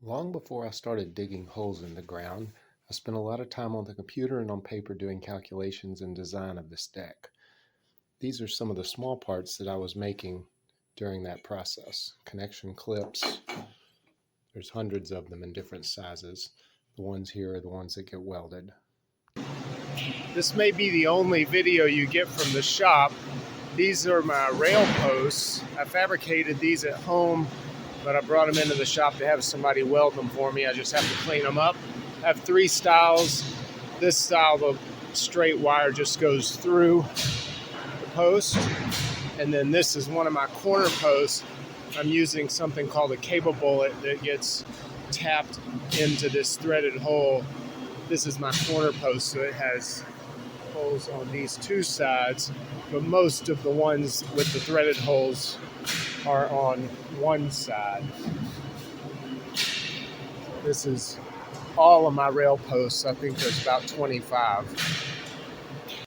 Long before I started digging holes in the ground, I spent a lot of time on the computer and on paper doing calculations and design of this deck. These are some of the small parts that I was making during that process. Connection clips, there's hundreds of them in different sizes. The ones here are the ones that get welded. This may be the only video you get from the shop. These are my rail posts. I fabricated these at home, but I brought them into the shop to have somebody weld them for me. I just have to clean them up. I have three styles. This style, the straight wire just goes through the post. And then this is one of my corner posts. I'm using something called a cable bullet that gets tapped into this threaded hole. This is my corner post, so it has holes on these two sides, but most of the ones with the threaded holes are on one side. This is all of my rail posts. I think there's about 25.